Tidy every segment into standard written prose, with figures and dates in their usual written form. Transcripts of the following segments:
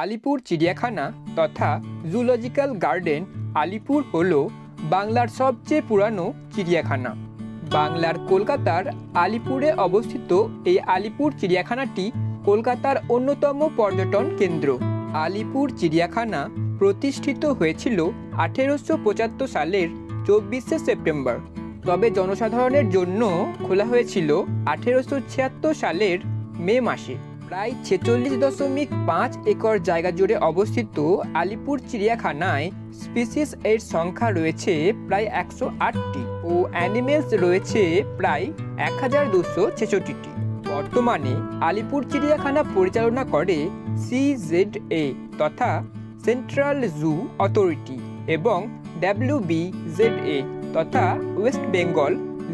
আলিপুর চিড়িয়াখানা তথা zoological garden Alipur হল বাংলার সবচেয়ে পুরানো চিড়িয়াখানা। বাংলার কলকাতার আলিপুরে অবস্থিত এই আলিপুর চিড়িয়াখানাটি কলকাতার অন্যতম পর্যটন কেন্দ্র। আলিপুর চিড়িয়াখানা প্রতিষ্ঠিত হয়েছিল 1875 সালের 24শে সেপ্টেম্বর, তবে জনসাধারণের জন্য খোলা হয়েছিল 1876 সালের মে মাসে। প্রায় 46.5 একর জায়গা জুড়ে অবস্থিত আলিপুর চিড়িয়াখানায় স্পিসিস এর সংখ্যা রয়েছে প্রায় 108টি ও অ্যানিমেলস রয়েছে প্রায় 1266টি। বর্তমানে আলিপুর চিড়িয়াখানা পরিচালনা করে CZA তথা সেন্ট্রাল জু অথরিটি এবং WBZA তথা West Bengal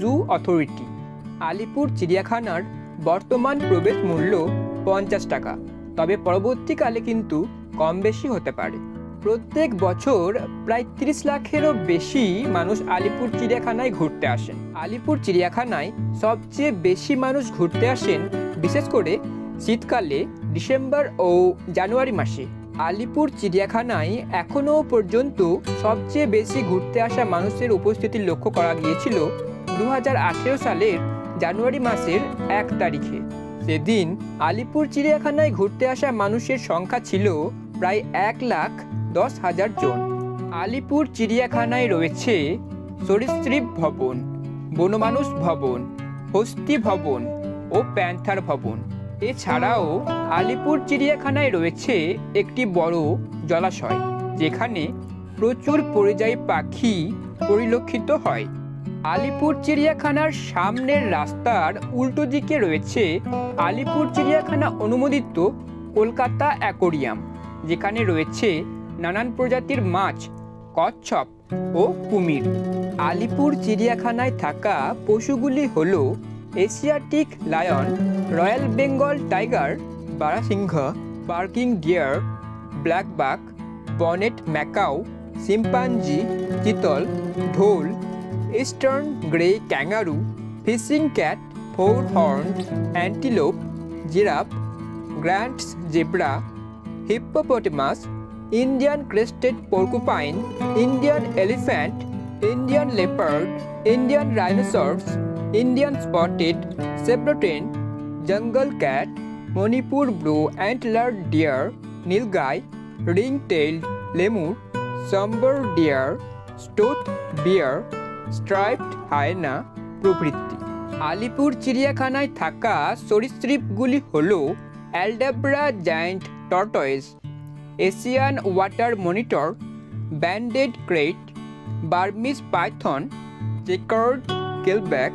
zoo authority. Alipore চিড়িয়াখানার বর্তমান প্রবেশ মূল্য 50 টাকা, তবে পরবর্তীকালে কিন্তু কম বেশি হতে পারে। প্রত্যেক বছর প্রায় 30 লাখেরও বেশি মানুষ আলিপুর চিড়িয়াখানায় ঘুরতে আসেন। আলিপুর চিড়িয়াখানায় সবচেয়ে বেশি মানুষ ঘুরতে আসেন বিশেষ করে শীতকালে, ডিসেম্বর ও জানুয়ারি মাসে। আলিপুর চিড়িয়াখানায় এখনও পর্যন্ত সবচেয়ে বেশি ঘুরতে আসা মানুষের উপস্থিতি লক্ষ্য করা গিয়েছিল 2018 সালের জানুয়ারি মাসের 1 তারিখে। সেদিন আলিপুর চিড়িয়াখানায় ঘুরতে আসা মানুষের সংখ্যা ছিল প্রায় 1,10,000 জন। আলিপুর চিড়িয়াখানায় রয়েছে সরীসৃপ ভবন, বনমানুষ ভবন, হস্তি ভবন ও প্যান্থার ভবন। এছাড়াও আলিপুর চিড়িয়াখানায় রয়েছে একটি বড় জলাশয়, যেখানে প্রচুর পরিযায়ী পাখি পরিলক্ষিত হয়। আলিপুর চিড়িয়াখানার সামনের রাস্তার উল্টো দিকে রয়েছে আলিপুর চিড়িয়াখানা অনুমোদিত কলকাতা অ্যাকোরিয়াম, যেখানে রয়েছে নানান প্রজাতির মাছ, কচ্ছপ ও কুমির। আলিপুর চিড়িয়াখানায় থাকা পশুগুলি হল Asiatic lion, royal Bengal tiger, barasingha, barking deer, black buck, bonnet macaque, chimpanzee, chital, dhole, eastern grey kangaroo, fishing cat, four horned antelope, giraffe, Grant's zebra, hippopotamus, Indian crested porcupine, Indian elephant, Indian leopard, Indian rhinoceros, Indian spotted chevrotain, jungle cat, Manipur brow antlered deer, nilgai, ring tailed lemur, sambar deer, স্টোথ deer, striped hyena প্রভৃতি। আলিপুর চিড়িয়াখানায় থাকা সরীসৃপগুলি হল Aldabra giant tortoise, Asian water monitor, banded krait, Burmese python, checkered keelback,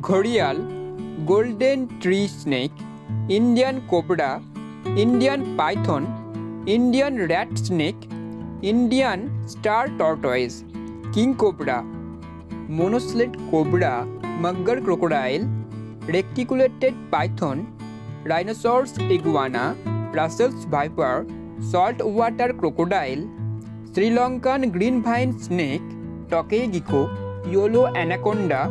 ঘড়িয়াল, golden tree snake, Indian cobra, Indian python, Indian rat snake, Indian star tortoise, king cobra, monocled cobra, mugger crocodile, reticulated python, rhinoceros iguana, Russell's viper, salt water crocodile, Sri Lankan green vine snake, tokay gecko, yellow anaconda,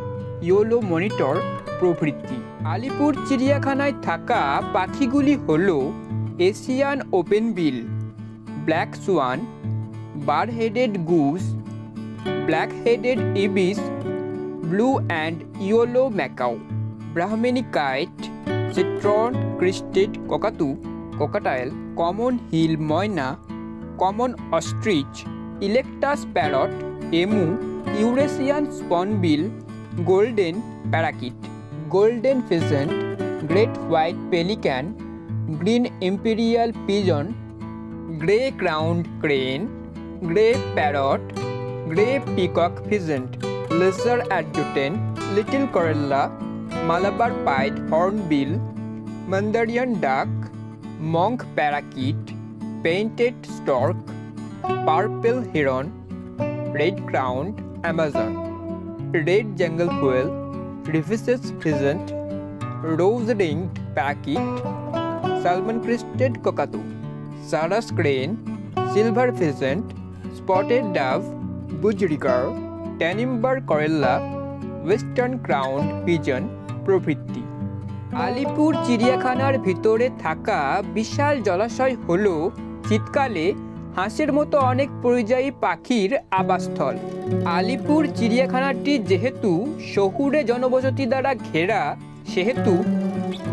yellow monitor প্রভৃতি। আলিপুর চিড়িয়াখানায় থাকা পাখিগুলি হল Asian open bill, black swan, bar headed goose, black headed ibis, blue and yellow macaw, Brahminy kite, চিট্রন crested cockatoo, cockatiel, common hill myna, common ostrich, eclectus parrot, emu, Eurasian spoonbill, golden parakeet, golden pheasant, great white pelican, green imperial pigeon, grey crowned crane, grey parrot, grey peacock pheasant, lesser adjutant, little corella, Malabar pied hornbill, mandarin duck, monk parakeet, painted stork, purple heron, red crowned Amazon, red jungle fowl, Reeves's pheasant, rose ringed parakeet, salmon crested cockatoo, sarus crane, silver pheasant, spotted dove, budgerigar, Tanimbar corella, western crowned pigeon প্রভৃতি। আলিপুর চিড়িয়াখানার ভিতরে থাকা বিশাল জলাশয় হল শীতকালে হাঁসের মতো অনেক পরিযায়ী পাখির আবাসস্থল। আলিপুর চিড়িয়াখানাটি যেহেতু শহুরে জনবসতি দ্বারা ঘেরা, সেহেতু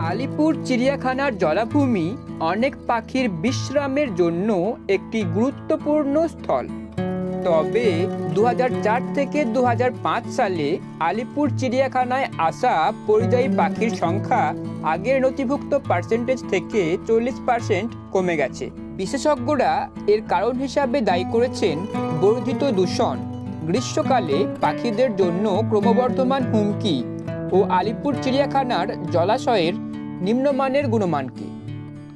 আলিপুর চিড়িয়াখানার জলাভূমি অনেক পাখির বিশ্রামের জন্য একটি গুরুত্বপূর্ণ স্থল। তবে 2004 থেকে 2005 সালে আলিপুর চিড়িয়াখানায় আসা পরিযায়ী পাখির সংখ্যা আগের নথিভুক্ত পার্সেন্টেজ থেকে 40% কমে গেছে। বিশেষজ্ঞরা এর কারণ হিসাবে দায়ী করেছেন বর্ধিত দূষণ, গ্রীষ্মকালে পাখিদের জন্য ক্রমবর্ধমান হুমকি ও আলিপুর চিড়িয়াখানার জলাশয়ের নিম্নমানের গুণমানকে।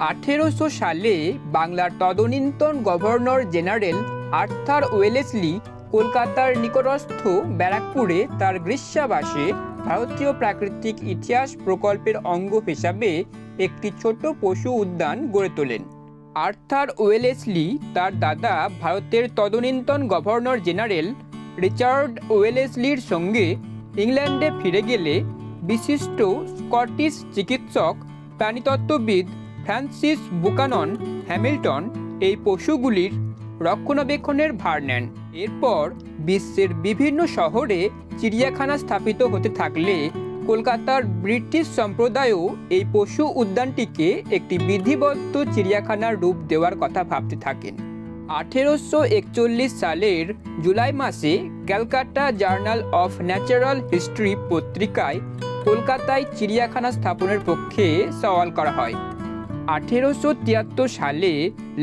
1800 সালে বাংলার তদানীন্তন গভর্নর জেনারেল আর্থার ওয়েলেসলি কলকাতার নিকটস্থ ব্যারাকপুরে তার গ্রীষ্মাবাসে ভারতীয় প্রাকৃতিক ইতিহাস প্রকল্পের অঙ্গ হিসাবে একটি ছোট পশু উদ্যান গড়ে তোলেন। আর্থার ওয়েলেসলি তার দাদা ভারতের তদানীন্তন গভর্নর জেনারেল রিচার্ড ওয়েলেসলির সঙ্গে ইংল্যান্ডে ফিরে গেলে বিশিষ্ট স্কটিশ চিকিৎসক প্রাণীতত্ত্ববিদ ফ্রান্সিস বুকানন হ্যামিল্টন এই পশুগুলির রক্ষণাবেক্ষণের ভার নেন। এরপর বিশ্বের বিভিন্ন শহরে চিড়িয়াখানা স্থাপিত হতে থাকলে কলকাতার ব্রিটিশ সম্প্রদায়ও এই পশু উদ্যানটিকে একটি বিধিবদ্ধ চিড়িয়াখানার রূপ দেওয়ার কথা ভাবতে থাকেন। 1841 সালের জুলাই মাসে Calcutta journal of natural history পত্রিকায় কলকাতায় চিড়িয়াখানা স্থাপনের পক্ষে সওয়াল করা হয়। 1873 সালে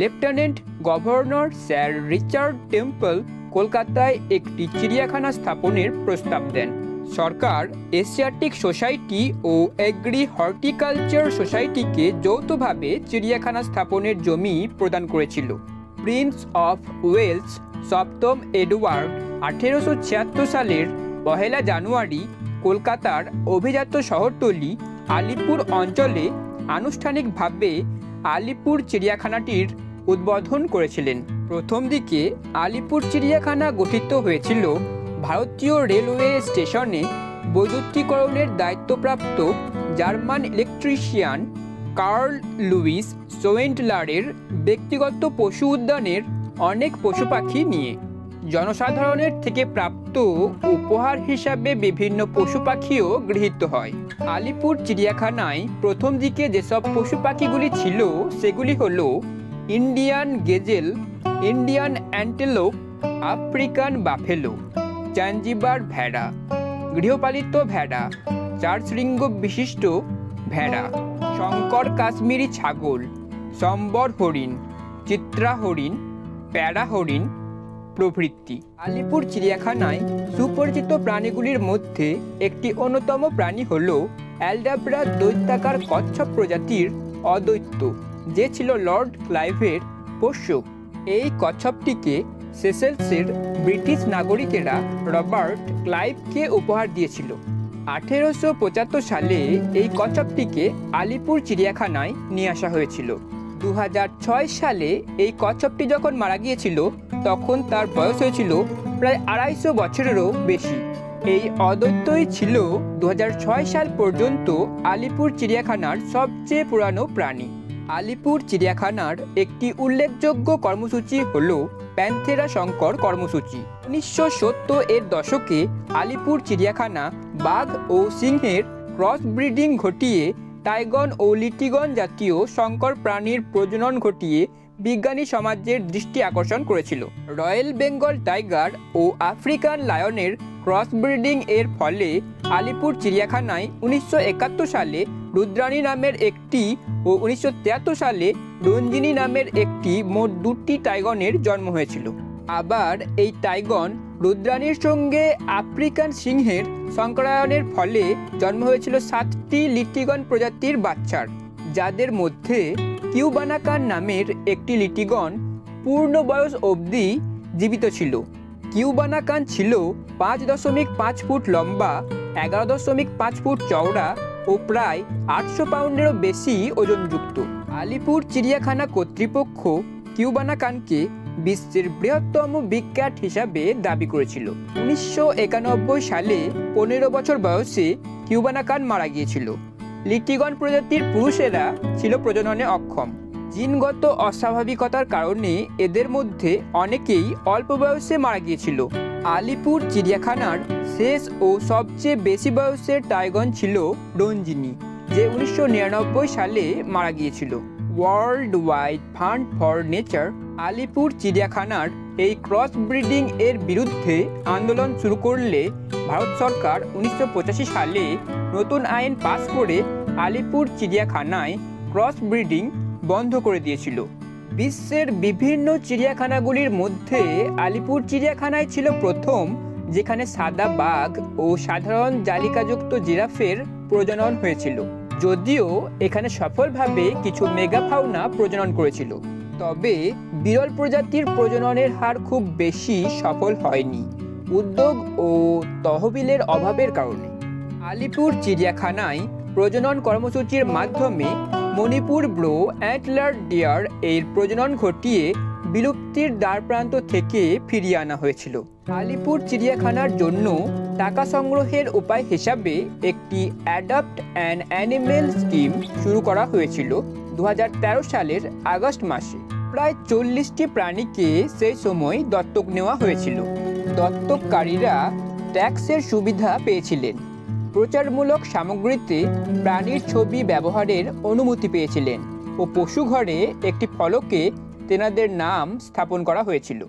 lieutenant governor sir Richard temple কলকাতায় একটি চিড়িয়াখানা স্থাপনের প্রস্তাব দেন। সরকার এশিয়াটিক সোসাইটি ও এগ্রি হর্টিকালচার সোসাইটিকে যৌথভাবে চিড়িয়াখানা স্থাপনের জমি প্রদান করেছিল। প্রিন্স অফ ওয়েলস সপ্তম এডওয়ার্ড 1876 সালের 1 জানুয়ারি কলকাতার অভিজাত শহরতলি আলিপুর অঞ্চলে আনুষ্ঠানিকভাবে আলিপুর চিড়িয়াখানাটির উদ্বোধন করেছিলেন। প্রথম দিকে আলিপুর চিড়িয়াখানা গঠিত হয়েছিল ভারতীয় রেলওয়ে স্টেশনে বৈদ্যুতিকরণের দায়িত্বপ্রাপ্ত জার্মান ইলেকট্রিশিয়ান কার্ল লুইস সোয়েন্টলারের ব্যক্তিগত পশু উদ্যানের অনেক পশু পাখি নিয়ে। জনসাধারণের থেকে প্রাপ্ত উপহার হিসাবে বিভিন্ন পশু পাখিও গৃহীত হয়। আলিপুর চিড়িয়াখানায় প্রথম দিকে যেসব পশু পাখিগুলি ছিল সেগুলি হলো Indian gazelle, Indian antelope, African buffalo, Zanzibar ভেড়া, গৃহপালিত ভেড়া, 4 শৃঙ্গ বিশিষ্ট ভেড়া, শঙ্কর কাশ্মীরি ছাগল, সম্বর হরিণ, চিত্রা হরিণ, প্যারা হরিণ প্রভৃতি। আলিপুর চিড়িয়াখানায় সুপরিচিত প্রাণীগুলির মধ্যে একটি অন্যতম প্রাণী হল অ্যালডাব্রা দৈত্যাকার কচ্ছপ প্রজাতির অদৈত্য, যে ছিল লর্ড ক্লাইভের পোষ্য। এই কচ্ছপটিকে সেসেলসের ব্রিটিশ নাগরিকেরা রবার্ট ক্লাইভকে উপহার দিয়েছিল। 1875 সালে এই কচ্ছপটিকে আলিপুর চিড়িয়াখানায় নিয়ে আসা হয়েছিল। 2006 সালে এই কচ্ছপটি যখন মারা গিয়েছিল তখন তার বয়স হয়েছিল প্রায় 250 বছরেরও বেশি। এই অদৈত্যই ছিল 2006 সাল পর্যন্ত আলিপুর চিড়িয়াখানার সবচেয়ে পুরানো প্রাণী। আলিপুর চিড়িয়াখানার একটি উল্লেখযোগ্য কর্মসূচি হল প্যান্থেরা শঙ্কর কর্মসূচি। 1970 এর দশকে আলিপুর চিড়িয়াখানা বাঘ ও সিংহের ক্রস ব্রিডিং ঘটিয়ে টাইগন ও লিটিগন জাতীয় শঙ্কর প্রাণীর প্রজনন ঘটিয়ে বিজ্ঞানী সমাজের দৃষ্টি আকর্ষণ করেছিল। রয়্যাল বেঙ্গল টাইগার ও আফ্রিকান লায়নের ক্রস ব্রিডিং এর ফলে আলিপুর চিড়িয়াখানায় 1971 সালে রুদ্রাণী নামের একটি ও 1973 সালে রঞ্জিনী নামের একটি মোট 2টি টাইগনের জন্ম হয়েছিল। আবার এই টাইগন রুদ্রাণীর সঙ্গে আফ্রিকান সিংহের সংকরায়নের ফলে জন্ম হয়েছিল 7টি লিটিগন প্রজাতির বাচ্চার, যাদের মধ্যে কিউবানাকান নামের একটি লিটিগন পূর্ণ বয়স অবধি জীবিত ছিল। কিউবানাকান ছিল 5.5 ফুট লম্বা, 11.5 ফুট চওড়া ও প্রায় 800 পাউন্ডেরও বেশি ওজনযুক্ত। আলিপুর চিড়িয়াখানা কর্তৃপক্ষ কিউবানাকানকে বিশ্বের বৃহত্তম বিগ ক্যাট হিসাবে দাবি করেছিল। 1991 সালে 15 বছর বয়সে কিউবানাকান মারা গিয়েছিল। লিটিগন প্রজাতির পুরুষেরা ছিল প্রজননে অক্ষম, জিনগত অস্বাভাবিকতার কারণে এদের মধ্যে অনেকেই অল্প বয়সে মারা গিয়েছিল। আলিপুর চিড়িয়াখানার শেষ ও সবচেয়ে বেশি বয়সের টাইগর ছিল রঞ্জিনী, যে 1999 সালে মারা গিয়েছিল। World Wide Fund for Nature Alipore চিড়িয়াখানার এই ক্রস ব্রিডিং এর বিরুদ্ধে আন্দোলন শুরু করলে ভারত সরকার 1985 সালে নতুন আইন পাস করে আলিপুর চিড়িয়াখানায় ক্রস ব্রিডিং বন্ধ করে দিয়েছিল। বিশ্বের বিভিন্ন চিড়িয়াখানাগুলির মধ্যে আলিপুর চিড়িয়াখানায় ছিল প্রথম যেখানে সাদা বাঘ ও সাধারণ জালিকাযুক্ত জিরাফের প্রজনন হয়েছিল। যদিও এখানে সফলভাবে কিছু মেগাফাউনা প্রজনন করেছিল, তবে বিরল প্রজাতির প্রজননের হার খুব বেশি সফল হয়নি উদ্যোগ ও তহবিলের অভাবের কারণে। আলিপুর চিড়িয়াখানায় প্রজনন কর্মসূচির মাধ্যমে মণিপুর ব্লো অ্যান্টলার ডিয়ার এর প্রজনন ঘটিয়ে বিলুপ্তির দ্বারপ্রান্ত থেকে ফিরিয়ে আনা হয়েছিল। আলিপুর চিড়িয়াখানার জন্য টাকা সংগ্রহের উপায় হিসাবে একটি অ্যাডপ্ট অ্যান অ্যানিমেল স্কিম শুরু করা হয়েছিল 2013 সালের আগস্ট মাসে। প্রায় 40টি প্রাণীকে সেই সময় দত্তক নেওয়া হয়েছিল। দত্তককারীরা ট্যাক্সের সুবিধা পেয়েছিলেন, প্রচারমূলক সামগ্রীতে প্রাণীর ছবি ব্যবহারের অনুমতি পেয়েছিলেন ও পশু ঘরে একটি ফলকে তেনাদের নাম স্থাপন করা হয়েছিল।